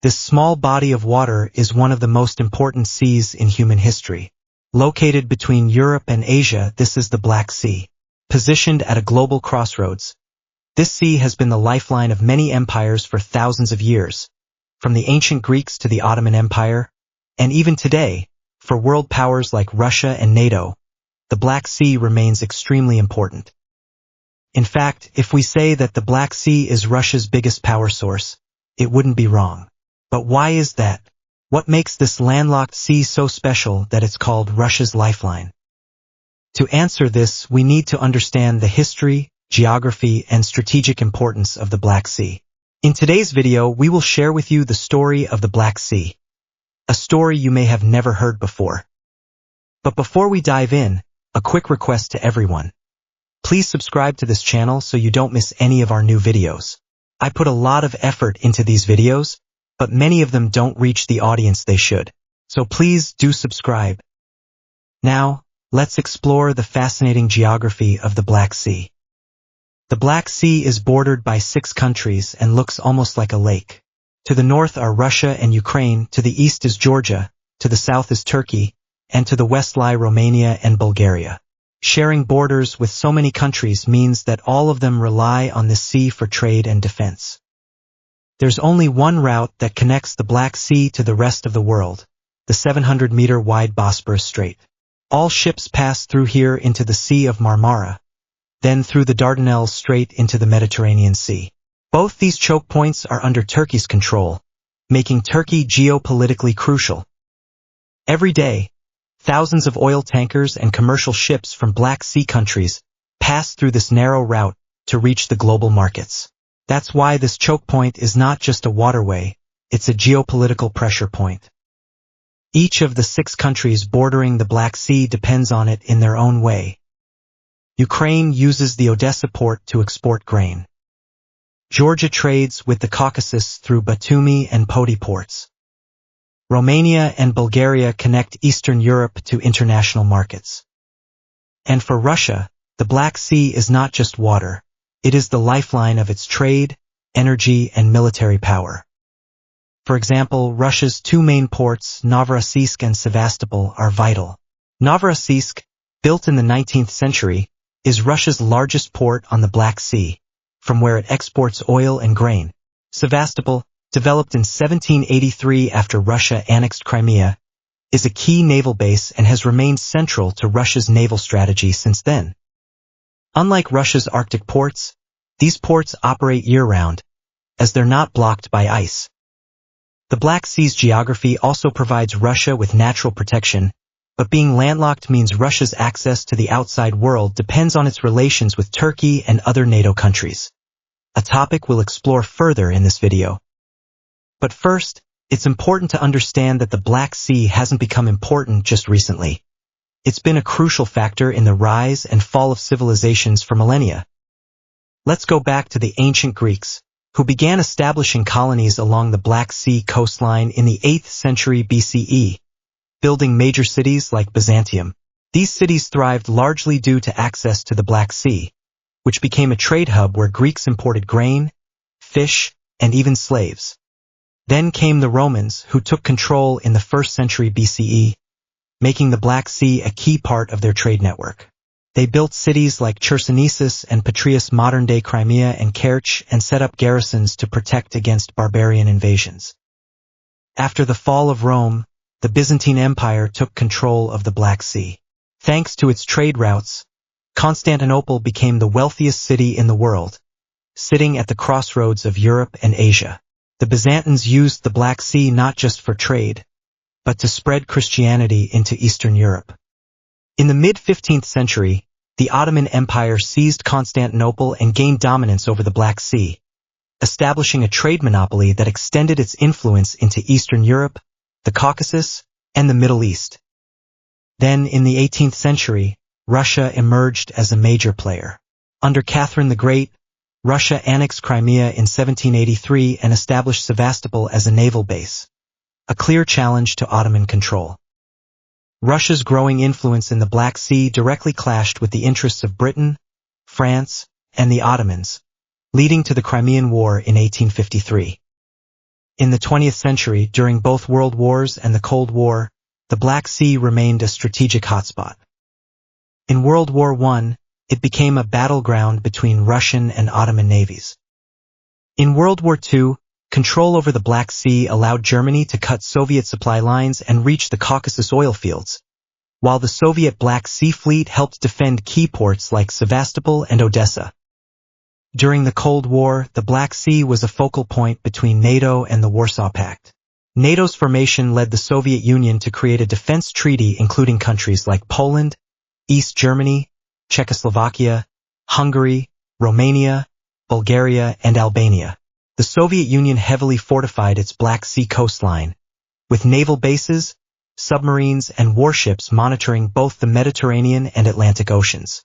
This small body of water is one of the most important seas in human history. Located between Europe and Asia, this is the Black Sea. Positioned at a global crossroads, this sea has been the lifeline of many empires for thousands of years, from the ancient Greeks to the Ottoman Empire, and even today, for world powers like Russia and NATO, the Black Sea remains extremely important. In fact, if we say that the Black Sea is Russia's biggest power source, it wouldn't be wrong. But why is that? What makes this landlocked sea so special that it's called Russia's lifeline? To answer this, we need to understand the history, geography, and strategic importance of the Black Sea. In today's video, we will share with you the story of the Black Sea, a story you may have never heard before. But before we dive in, a quick request to everyone. Please subscribe to this channel so you don't miss any of our new videos. I put a lot of effort into these videos, but many of them don't reach the audience they should. So please do subscribe. Now, let's explore the fascinating geography of the Black Sea. The Black Sea is bordered by 6 countries and looks almost like a lake. To the north are Russia and Ukraine, to the east is Georgia, to the south is Turkey, and to the west lie Romania and Bulgaria. Sharing borders with so many countries means that all of them rely on this sea for trade and defense. There's only one route that connects the Black Sea to the rest of the world, the 700-meter-wide Bosporus Strait. All ships pass through here into the Sea of Marmara, then through the Dardanelles straight into the Mediterranean Sea. Both these choke points are under Turkey's control, making Turkey geopolitically crucial. Every day, thousands of oil tankers and commercial ships from Black Sea countries pass through this narrow route to reach the global markets. That's why this choke point is not just a waterway, it's a geopolitical pressure point. Each of the 6 countries bordering the Black Sea depends on it in their own way. Ukraine uses the Odessa port to export grain. Georgia trades with the Caucasus through Batumi and Poti ports. Romania and Bulgaria connect Eastern Europe to international markets. And for Russia, the Black Sea is not just water, it is the lifeline of its trade, energy, and military power. For example, Russia's 2 main ports, Novorossiysk and Sevastopol, are vital. Novorossiysk, built in the 19th century, is Russia's largest port on the Black Sea, from where it exports oil and grain. Sevastopol, developed in 1783 after Russia annexed Crimea, is a key naval base and has remained central to Russia's naval strategy since then. Unlike Russia's Arctic ports, these ports operate year-round, as they're not blocked by ice. The Black Sea's geography also provides Russia with natural protection, but being landlocked means Russia's access to the outside world depends on its relations with Turkey and other NATO countries, a topic we'll explore further in this video. But first, it's important to understand that the Black Sea hasn't become important just recently. It's been a crucial factor in the rise and fall of civilizations for millennia. Let's go back to the ancient Greeks, who began establishing colonies along the Black Sea coastline in the 8th century BCE, building major cities like Byzantium. These cities thrived largely due to access to the Black Sea, which became a trade hub where Greeks imported grain, fish, and even slaves. Then came the Romans, who took control in the 1st century BCE, making the Black Sea a key part of their trade network. They built cities like Chersonesus and Patras, modern-day Crimea and Kerch, and set up garrisons to protect against barbarian invasions. After the fall of Rome, the Byzantine Empire took control of the Black Sea. Thanks to its trade routes, Constantinople became the wealthiest city in the world, sitting at the crossroads of Europe and Asia. The Byzantines used the Black Sea not just for trade, but to spread Christianity into Eastern Europe. In the mid-15th century, the Ottoman Empire seized Constantinople and gained dominance over the Black Sea, establishing a trade monopoly that extended its influence into Eastern Europe, the Caucasus, and the Middle East. Then, in the 18th century, Russia emerged as a major player. Under Catherine the Great, Russia annexed Crimea in 1783 and established Sevastopol as a naval base, a clear challenge to Ottoman control. Russia's growing influence in the Black Sea directly clashed with the interests of Britain, France, and the Ottomans, leading to the Crimean War in 1853. In the 20th century, during both World Wars and the Cold War, the Black Sea remained a strategic hotspot. In World War I, it became a battleground between Russian and Ottoman navies. In World War II, control over the Black Sea allowed Germany to cut Soviet supply lines and reach the Caucasus oil fields, while the Soviet Black Sea Fleet helped defend key ports like Sevastopol and Odessa. During the Cold War, the Black Sea was a focal point between NATO and the Warsaw Pact. NATO's formation led the Soviet Union to create a defense treaty including countries like Poland, East Germany, Czechoslovakia, Hungary, Romania, Bulgaria, and Albania. The Soviet Union heavily fortified its Black Sea coastline, with naval bases, submarines, and warships monitoring both the Mediterranean and Atlantic Oceans.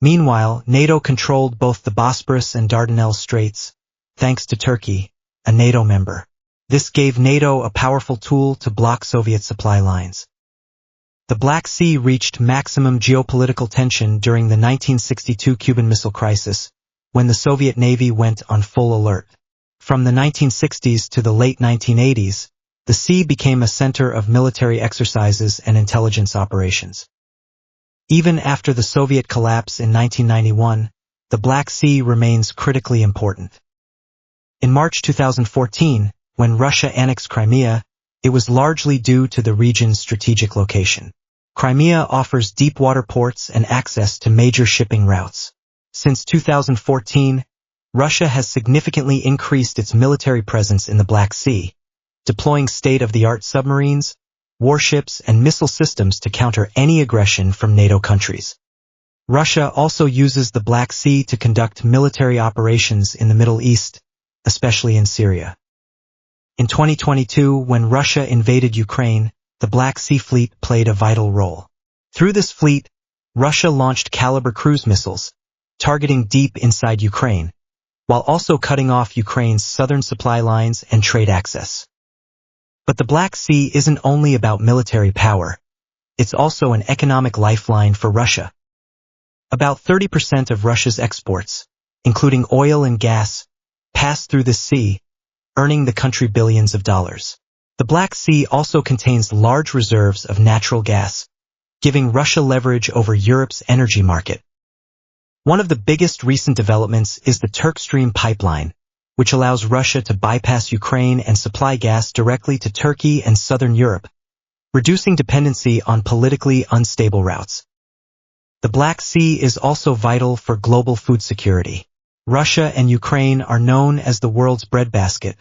Meanwhile, NATO controlled both the Bosporus and Dardanelles Straits, thanks to Turkey, a NATO member. This gave NATO a powerful tool to block Soviet supply lines. The Black Sea reached maximum geopolitical tension during the 1962 Cuban Missile Crisis, when the Soviet Navy went on full alert. From the 1960s to the late 1980s, the sea became a center of military exercises and intelligence operations. Even after the Soviet collapse in 1991, the Black Sea remains critically important. In March 2014, when Russia annexed Crimea, it was largely due to the region's strategic location. Crimea offers deep water ports and access to major shipping routes. Since 2014, Russia has significantly increased its military presence in the Black Sea, deploying state-of-the-art submarines, warships, and missile systems to counter any aggression from NATO countries. Russia also uses the Black Sea to conduct military operations in the Middle East, especially in Syria. In 2022, when Russia invaded Ukraine, the Black Sea Fleet played a vital role. Through this fleet, Russia launched Caliber cruise missiles, targeting deep inside Ukraine, while also cutting off Ukraine's southern supply lines and trade access. But the Black Sea isn't only about military power, it's also an economic lifeline for Russia. About 30% of Russia's exports, including oil and gas, pass through this sea, earning the country billions of dollars. The Black Sea also contains large reserves of natural gas, giving Russia leverage over Europe's energy market. One of the biggest recent developments is the Turk Stream pipeline, which allows Russia to bypass Ukraine and supply gas directly to Turkey and southern Europe, reducing dependency on politically unstable routes. The Black Sea is also vital for global food security. Russia and Ukraine are known as the world's breadbasket,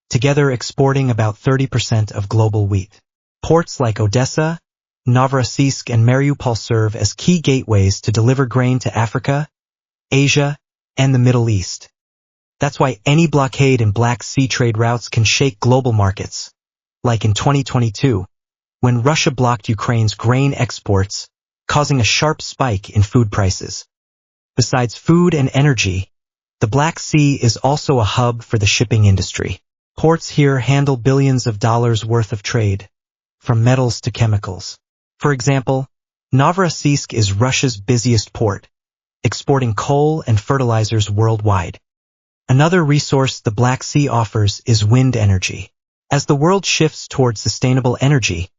together exporting about 30% of global wheat. Ports like Odessa, Novorossiysk, and Mariupol serve as key gateways to deliver grain to Africa, Asia, and the Middle East. That's why any blockade in Black Sea trade routes can shake global markets, like in 2022, when Russia blocked Ukraine's grain exports, causing a sharp spike in food prices. Besides food and energy, the Black Sea is also a hub for the shipping industry. Ports here handle billions of dollars worth of trade, from metals to chemicals. For example, Novorossiysk is Russia's busiest port, exporting coal and fertilizers worldwide. Another resource the Black Sea offers is wind energy. As the world shifts towards sustainable energy,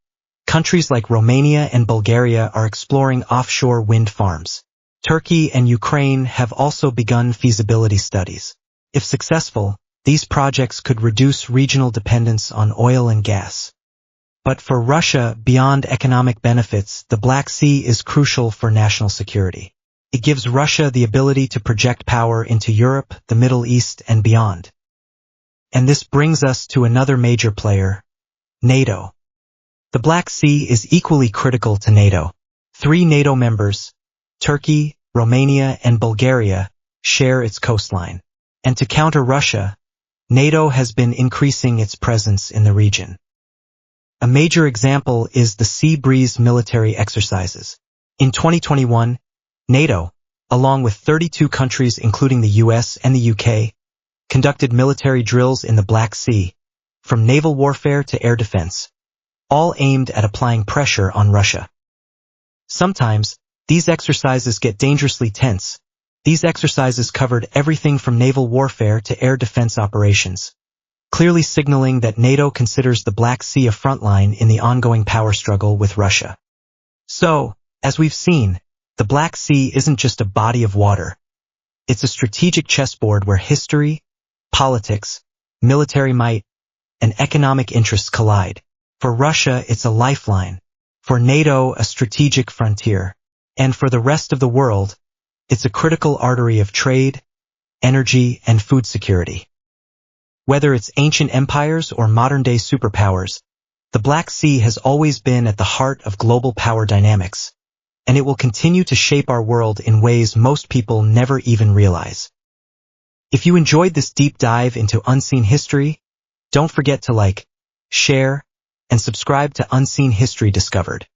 countries like Romania and Bulgaria are exploring offshore wind farms. Turkey and Ukraine have also begun feasibility studies. If successful, these projects could reduce regional dependence on oil and gas. But for Russia, beyond economic benefits, the Black Sea is crucial for national security. It gives Russia the ability to project power into Europe, the Middle East, and beyond. And this brings us to another major player, NATO. The Black Sea is equally critical to NATO. 3 NATO members, Turkey, Romania, and Bulgaria, share its coastline. And to counter Russia, NATO has been increasing its presence in the region. A major example is the Sea Breeze military exercises. In 2021, NATO, along with 32 countries including the US and the UK, conducted military drills in the Black Sea, from naval warfare to air defense, all aimed at applying pressure on Russia. Sometimes, these exercises get dangerously tense. These exercises covered everything from naval warfare to air defense operations, clearly signaling that NATO considers the Black Sea a frontline in the ongoing power struggle with Russia. So, as we've seen, the Black Sea isn't just a body of water. It's a strategic chessboard where history, politics, military might, and economic interests collide. For Russia, it's a lifeline. For NATO, a strategic frontier. And for the rest of the world, it's a critical artery of trade, energy, and food security. Whether it's ancient empires or modern-day superpowers, the Black Sea has always been at the heart of global power dynamics, and it will continue to shape our world in ways most people never even realize. If you enjoyed this deep dive into unseen history, don't forget to like, share, and subscribe to Unseen History Discovered.